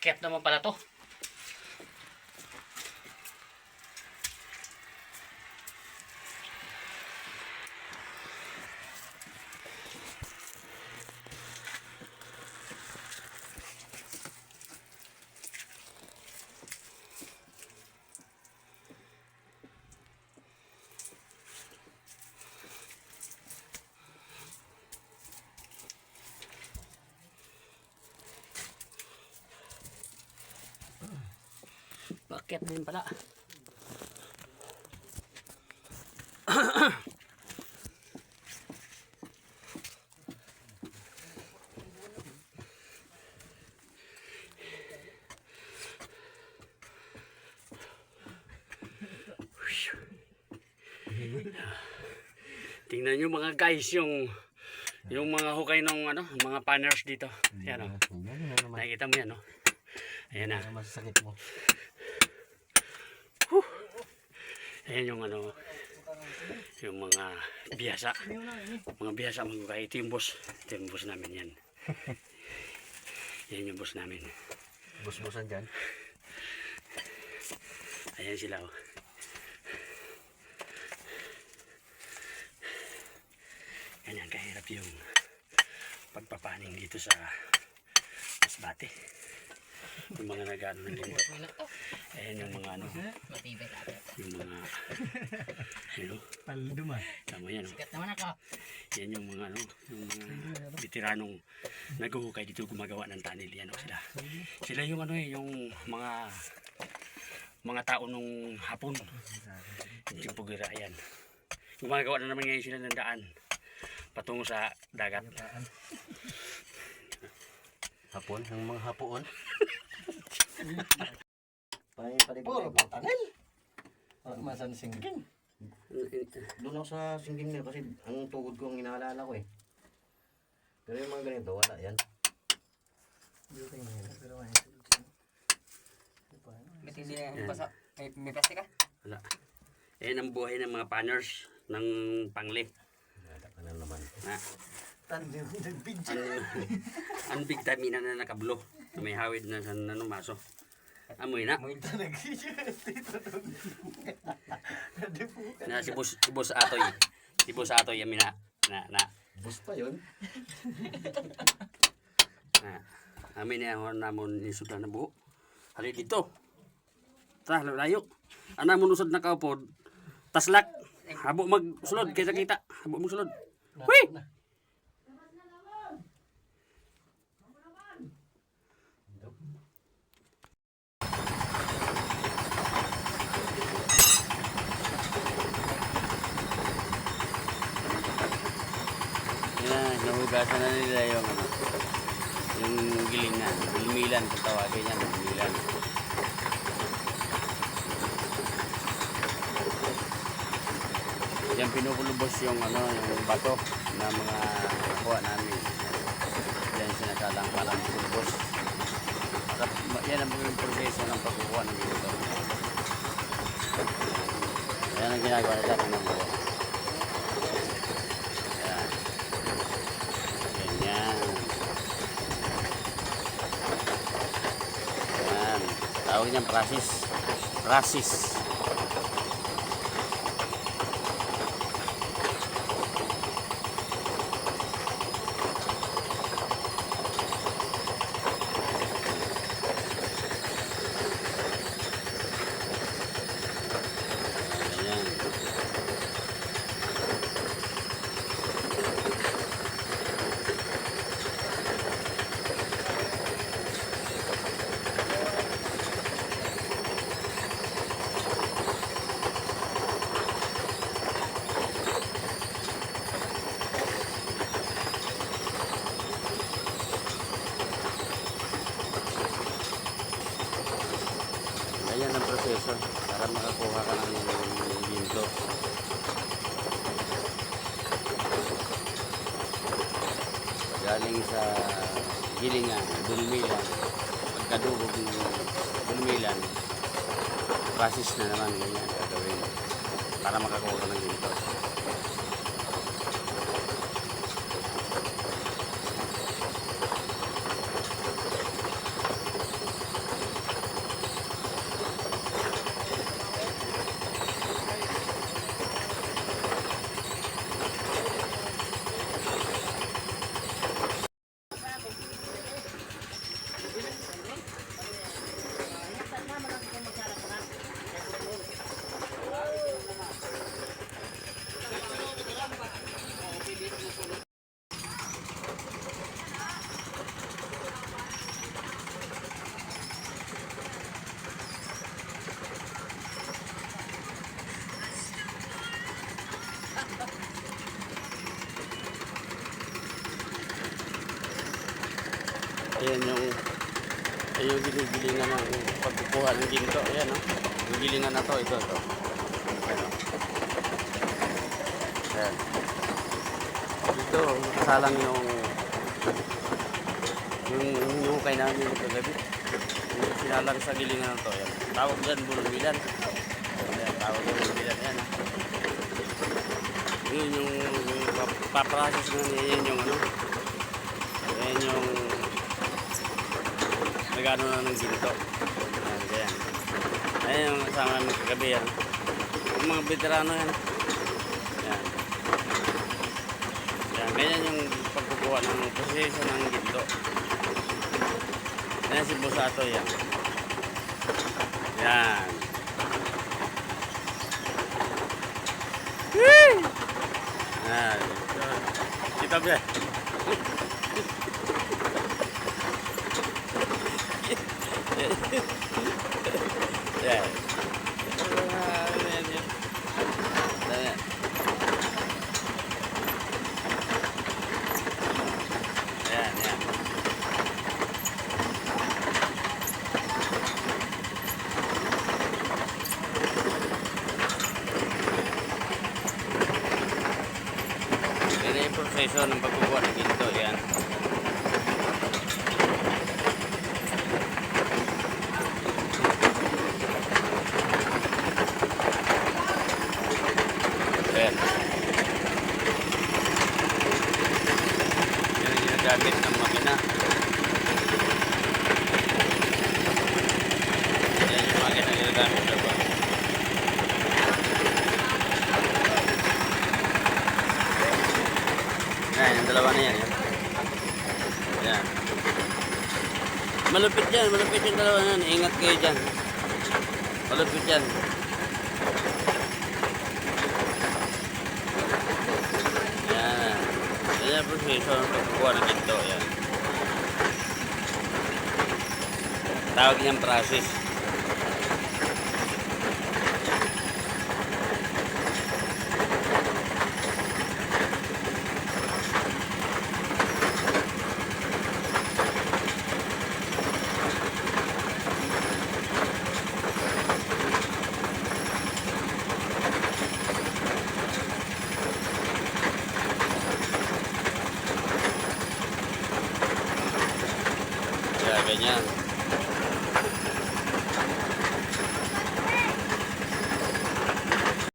Paakyat naman pala to. Paakyat din pala. Tingnan nyo mga guys yung mga hukay ng ano, mga panners dito. Ayan o. Nakikita mo yan o. Ayan na. Masasakit mo. Ayan yung ano, yung mga biyasa. Mga biyasa mga hukay. Ito yung boss. Ito yung boss namin yan. Yan yung boss namin. Bus-busan dyan. Ayan sila o. Ganyan kahirap yung pagpapaning dito sa Masbate. Yung mga nag-ano ng linggo. Ayan yung mga ano. Yung mga ano. Palduman. Tama yan o. Sikat naman ako. Yan yung mga ano. Yung mga veteranong naghuhukay dito gumagawa ng tunnel. Yan o sila. Sila yung ano eh. Yung mga tao nung hapon. Yung pugira yan. Gumagawa na naman ngayon sila ng daan patungo sa dagat. Hapon? Ang mga hapoon? Puro patanel. Masan singging. Doon ako sa singging nila kasi ang tuhod ko ang inaalala ko eh. Pero yung mga ganito, wala yan. Matindi na yung basa. May plastic ka? Wala. Ayan ang buhay ng mga panners ng Panglip. Wala ka na naman. Ha? Tanil nagbidya. Ang big time na nakablo. Na may hawid na sa nanumaso. Amoy na. Na si Boss Atoy. Si Boss Atoy yamin na. Bus pa yun? Amin na ako namon ni Sudlan na buho. Hali dito. Tara, layo. Anamon usod na kaupod. Taslak. Habo magsulod. Kita. Habo magsulod. Hui! Yan, nahugasan na nila yung ano, yung gilingan, bilmilan kung tawagin yan, bilmilan. Yan pinukulubos yung ano, yung bato na mga kuha namin. Yan sinasalang parang kulubos. Yan ang yung proseso ng pagkukuha ng dito. Yan ang ginagawa nila ng buo. Yan. Ganyan. Yan. Tawag niyan prasis. Prasis. Ganyan ang proseso para makakuha ka ng ginto. Galing sa gilingan, dulmilan, pagkadugog ng dulmilan, process na naman ganyan gagawin para makakuha ka ng ginto. Ayan yung ginigilingan ng pagkukuha ng ginto. Ayan, no? Yung gilingan na to, ito. Ayan, no? Ayan. Dito, nakasalang yung hinukay namin kagabi. Yung sinalang sa gilingan na to. Ayan. Tawag dyan, bulong-bilan. Ayan, tawag dyan, bulong-bilan. Ayan, no? Yun yung paprocess na yan yung ano. Ayan yung nagano na ng ginto. Ayan, ganyan. Ayan yung kasama namin kagabi yan. Yung mga veterano yan. Ayan. Ayan, ganyan yung pagkukuha ng posisyon ng ginto. Ayan si Busato yan. Ayan. Whee! Ayan. Kita ba? Yeah. Yan. Yan yung proseso ng pagkukuha ng ginto. Yan. Ayan. Yan yung ginagamit ng makina. Yan yung makina ginagamit na ba? Ayan, yung dalawa na yan. Ayan. Malupit yung dalawa na yan. Ingat kayo dyan. Malupit yan. Yan ang proseso ng pagkukuha ng ginto. Yan. Tawag niyang process. Kaya ganyan.